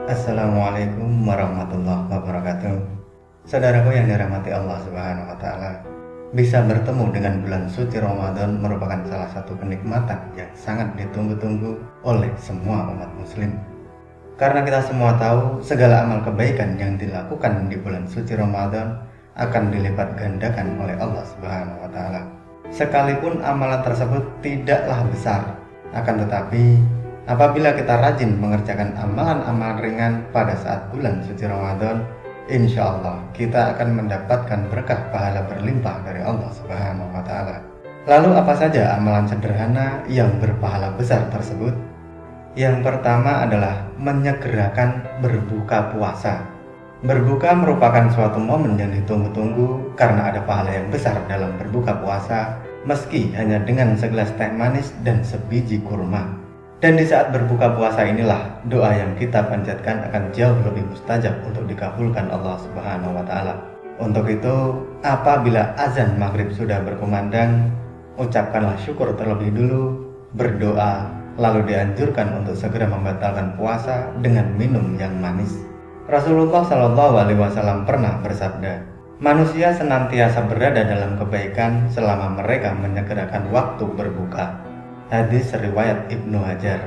Assalamualaikum warahmatullahi wabarakatuh. Saudaraku yang dirahmati Allah Subhanahu wa Ta'ala, bisa bertemu dengan bulan suci Ramadan merupakan salah satu kenikmatan yang sangat ditunggu-tunggu oleh semua umat Muslim. Karena kita semua tahu segala amal kebaikan yang dilakukan di bulan suci Ramadan akan dilipat gandakan oleh Allah Subhanahu wa Ta'ala. Sekalipun amalan tersebut tidaklah besar, akan tetapi apabila kita rajin mengerjakan amalan-amalan ringan pada saat bulan suci Ramadan, insya Allah kita akan mendapatkan berkah pahala berlimpah dari Allah Subhanahu wa Ta'ala. Lalu apa saja amalan sederhana yang berpahala besar tersebut? Yang pertama adalah menyegerakan berbuka puasa. Berbuka merupakan suatu momen yang ditunggu-tunggu karena ada pahala yang besar dalam berbuka puasa, meski hanya dengan segelas teh manis dan sebiji kurma. Dan di saat berbuka puasa inilah doa yang kita panjatkan akan jauh lebih mustajab untuk dikabulkan Allah Subhanahu wa Ta'ala. Untuk itu, apabila azan maghrib sudah berkumandang, ucapkanlah syukur terlebih dulu, berdoa, lalu dianjurkan untuk segera membatalkan puasa dengan minum yang manis. Rasulullah SAW pernah bersabda, manusia senantiasa berada dalam kebaikan selama mereka menyegerakan waktu berbuka. Hadis riwayat Ibnu Hajar.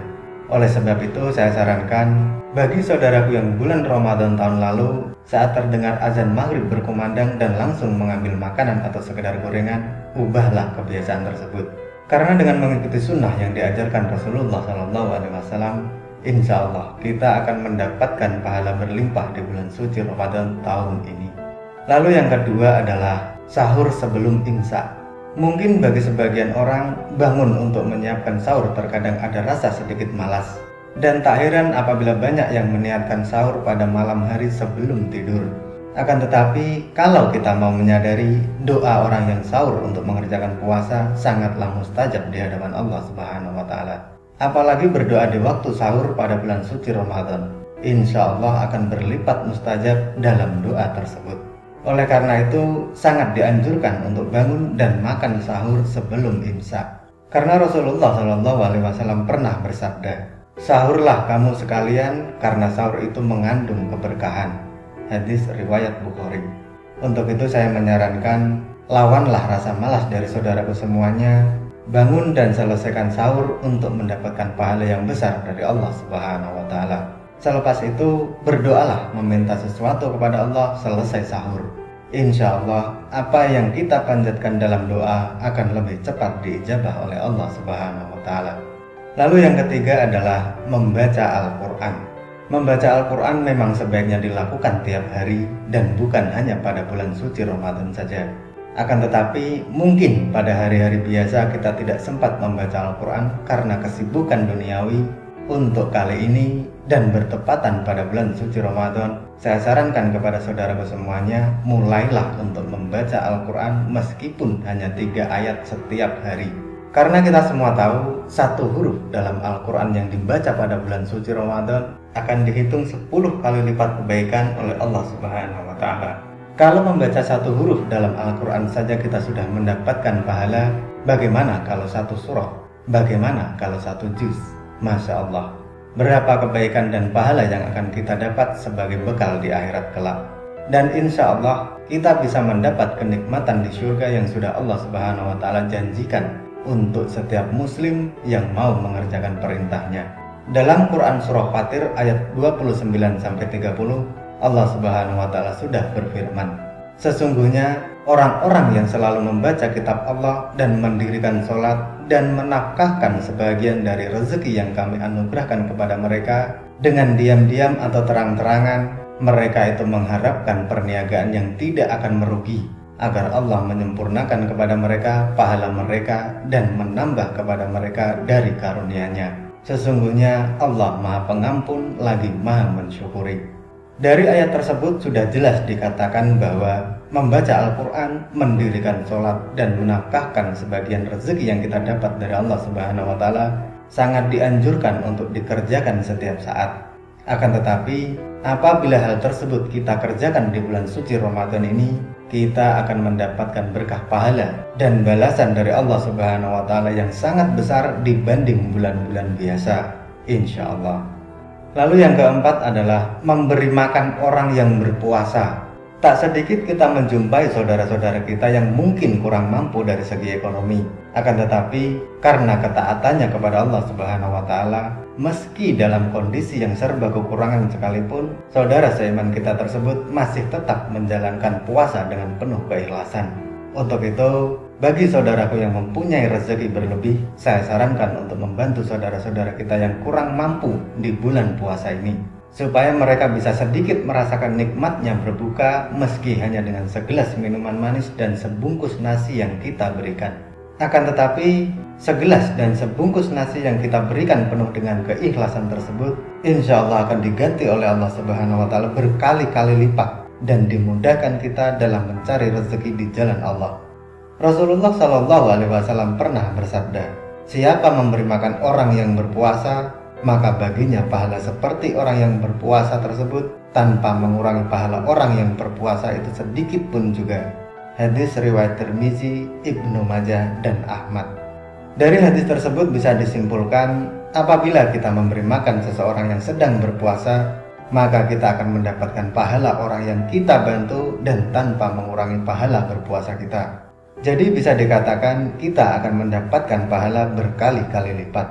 Oleh sebab itu saya sarankan bagi saudaraku yang bulan Ramadan tahun lalu saat terdengar azan maghrib berkumandang dan langsung mengambil makanan atau sekedar gorengan, ubahlah kebiasaan tersebut. Karena dengan mengikuti sunnah yang diajarkan Rasulullah SAW, insya Allah kita akan mendapatkan pahala berlimpah di bulan suci Ramadan tahun ini. Lalu yang kedua adalah sahur sebelum imsak. Mungkin bagi sebagian orang bangun untuk menyiapkan sahur terkadang ada rasa sedikit malas. Dan tak heran apabila banyak yang meniatkan sahur pada malam hari sebelum tidur. Akan tetapi kalau kita mau menyadari doa orang yang sahur untuk mengerjakan puasa sangatlah mustajab di hadapan Allah Subhanahu wa Ta'ala. Apalagi berdoa di waktu sahur pada bulan suci Ramadan, insya Allah akan berlipat mustajab dalam doa tersebut. Oleh karena itu sangat dianjurkan untuk bangun dan makan sahur sebelum imsak. Karena Rasulullah SAW pernah bersabda, sahurlah kamu sekalian karena sahur itu mengandung keberkahan. Hadis riwayat Bukhari. Untuk itu saya menyarankan lawanlah rasa malas dari saudaraku semuanya, bangun dan selesaikan sahur untuk mendapatkan pahala yang besar dari Allah Subhanahu wa Ta'ala. Selepas itu berdoalah meminta sesuatu kepada Allah selesai sahur. Insya Allah apa yang kita panjatkan dalam doa akan lebih cepat diijabah oleh Allah Subhanahu wa Ta'ala. Lalu yang ketiga adalah membaca Al-Quran. Membaca Al-Quran memang sebaiknya dilakukan tiap hari dan bukan hanya pada bulan suci Ramadan saja. Akan tetapi mungkin pada hari-hari biasa kita tidak sempat membaca Al-Quran karena kesibukan duniawi. Untuk kali ini dan bertepatan pada bulan suci Ramadan, saya sarankan kepada saudaraku semuanya, mulailah untuk membaca Al-Quran meskipun hanya 3 ayat setiap hari. Karena kita semua tahu satu huruf dalam Al-Quran yang dibaca pada bulan suci Ramadan akan dihitung 10 kali lipat kebaikan oleh Allah Subhanahu wa Ta'ala. Kalau membaca satu huruf dalam Al-Quran saja kita sudah mendapatkan pahala, bagaimana kalau satu surah? Bagaimana kalau satu juz? Masya Allah, berapa kebaikan dan pahala yang akan kita dapat sebagai bekal di akhirat kelak. Dan insya Allah kita bisa mendapat kenikmatan di surga yang sudah Allah Subhanahu wa Ta'ala janjikan untuk setiap muslim yang mau mengerjakan perintahnya. Dalam Quran Surah Fatir ayat 29-30, Allah Subhanahu wa Ta'ala sudah berfirman, sesungguhnya orang-orang yang selalu membaca kitab Allah dan mendirikan sholat dan menafkahkan sebagian dari rezeki yang kami anugerahkan kepada mereka dengan diam-diam atau terang-terangan, mereka itu mengharapkan perniagaan yang tidak akan merugi, agar Allah menyempurnakan kepada mereka pahala mereka dan menambah kepada mereka dari karunia-Nya. Sesungguhnya Allah Maha Pengampun lagi Maha Mensyukuri. Dari ayat tersebut sudah jelas dikatakan bahwa membaca Al-Quran, mendirikan sholat, dan menafkahkan sebagian rezeki yang kita dapat dari Allah Subhanahu wa Ta'ala sangat dianjurkan untuk dikerjakan setiap saat. Akan tetapi, apabila hal tersebut kita kerjakan di bulan suci Ramadan ini, kita akan mendapatkan berkah pahala dan balasan dari Allah Subhanahu wa Ta'ala yang sangat besar dibanding bulan-bulan biasa, insya Allah. Lalu yang keempat adalah memberi makan orang yang berpuasa. Tak sedikit kita menjumpai saudara-saudara kita yang mungkin kurang mampu dari segi ekonomi. Akan tetapi karena ketaatannya kepada Allah Subhanahu wa taala, meski dalam kondisi yang serba kekurangan sekalipun, saudara seiman kita tersebut masih tetap menjalankan puasa dengan penuh keikhlasan. Untuk itu, bagi saudaraku yang mempunyai rezeki berlebih, saya sarankan untuk membantu saudara-saudara kita yang kurang mampu di bulan puasa ini, supaya mereka bisa sedikit merasakan nikmatnya berbuka meski hanya dengan segelas minuman manis dan sebungkus nasi yang kita berikan. Akan tetapi, segelas dan sebungkus nasi yang kita berikan penuh dengan keikhlasan tersebut, insya Allah akan diganti oleh Allah Subhanahu wa taala berkali-kali lipat dan dimudahkan kita dalam mencari rezeki di jalan Allah. Rasulullah Shallallahu Alaihi Wasallam pernah bersabda, siapa memberi makan orang yang berpuasa, maka baginya pahala seperti orang yang berpuasa tersebut tanpa mengurangi pahala orang yang berpuasa itu sedikit pun juga. Hadis riwayat Tirmizi, Ibnu Majah, dan Ahmad. Dari hadis tersebut bisa disimpulkan, apabila kita memberi makan seseorang yang sedang berpuasa, maka kita akan mendapatkan pahala orang yang kita bantu dan tanpa mengurangi pahala berpuasa kita. Jadi bisa dikatakan kita akan mendapatkan pahala berkali-kali lipat.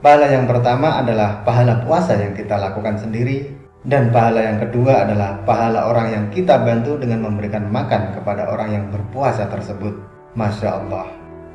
Pahala yang pertama adalah pahala puasa yang kita lakukan sendiri, dan pahala yang kedua adalah pahala orang yang kita bantu dengan memberikan makan kepada orang yang berpuasa tersebut. Masya Allah,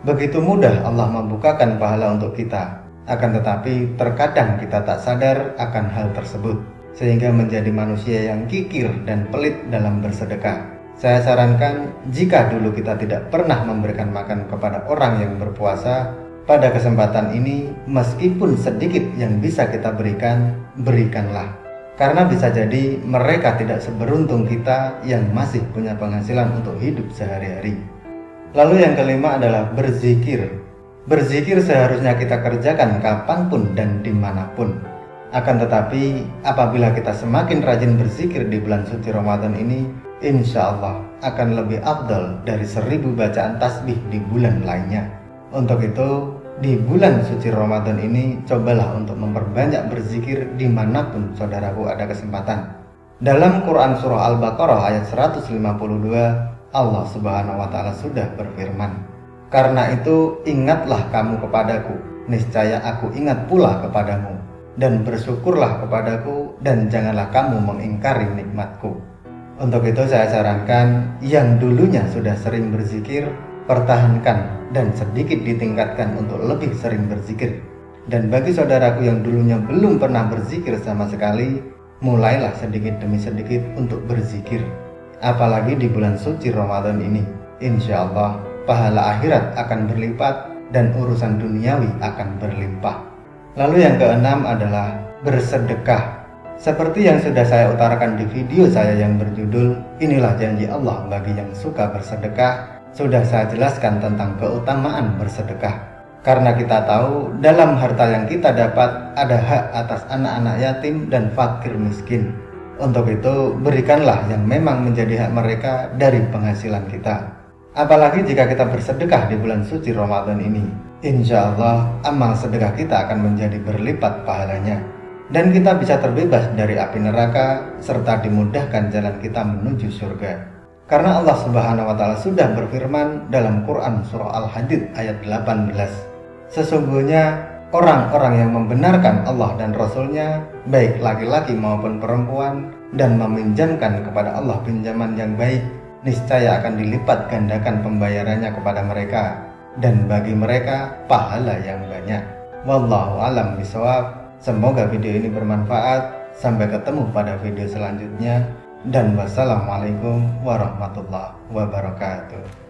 begitu mudah Allah membukakan pahala untuk kita. Akan tetapi terkadang kita tak sadar akan hal tersebut, sehingga menjadi manusia yang kikir dan pelit dalam bersedekah. Saya sarankan, jika dulu kita tidak pernah memberikan makan kepada orang yang berpuasa, pada kesempatan ini meskipun sedikit yang bisa kita berikan, berikanlah. Karena bisa jadi mereka tidak seberuntung kita yang masih punya penghasilan untuk hidup sehari-hari. Lalu yang kelima adalah berzikir. Berzikir seharusnya kita kerjakan kapanpun dan dimanapun. Akan tetapi apabila kita semakin rajin berzikir di bulan suci Ramadan ini, insya Allah akan lebih afdal dari 1000 bacaan tasbih di bulan lainnya. Untuk itu, di bulan suci Ramadan ini cobalah untuk memperbanyak berzikir dimanapun saudaraku ada kesempatan. Dalam Quran Surah Al-Baqarah ayat 152, Allah Subhanahu wa taala sudah berfirman, "Karena itu ingatlah kamu kepadaku, niscaya aku ingat pula kepadamu, dan bersyukurlah kepadaku, dan janganlah kamu mengingkari nikmatku." Untuk itu saya sarankan yang dulunya sudah sering berzikir, pertahankan dan sedikit ditingkatkan untuk lebih sering berzikir. Dan bagi saudaraku yang dulunya belum pernah berzikir sama sekali, mulailah sedikit demi sedikit untuk berzikir. Apalagi di bulan suci Ramadan ini, insya Allah pahala akhirat akan berlipat dan urusan duniawi akan berlimpah. Lalu yang keenam adalah bersedekah. Seperti yang sudah saya utarakan di video saya yang berjudul "Inilah Janji Allah Bagi Yang Suka Bersedekah", sudah saya jelaskan tentang keutamaan bersedekah. Karena kita tahu dalam harta yang kita dapat ada hak atas anak-anak yatim dan fakir miskin. Untuk itu berikanlah yang memang menjadi hak mereka dari penghasilan kita. Apalagi jika kita bersedekah di bulan suci Ramadan ini, insya Allah amal sedekah kita akan menjadi berlipat pahalanya. Dan kita bisa terbebas dari api neraka serta dimudahkan jalan kita menuju surga. Karena Allah Subhanahu wa taala sudah berfirman dalam Quran surah Al-Hadid ayat 18, sesungguhnya orang-orang yang membenarkan Allah dan Rasul-Nya, baik laki-laki maupun perempuan, dan meminjamkan kepada Allah pinjaman yang baik, niscaya akan dilipat gandakan pembayarannya kepada mereka, dan bagi mereka pahala yang banyak. Wallahu a'lam bishawab. Semoga video ini bermanfaat. Sampai ketemu pada video selanjutnya. Dan wassalamualaikum warahmatullahi wabarakatuh.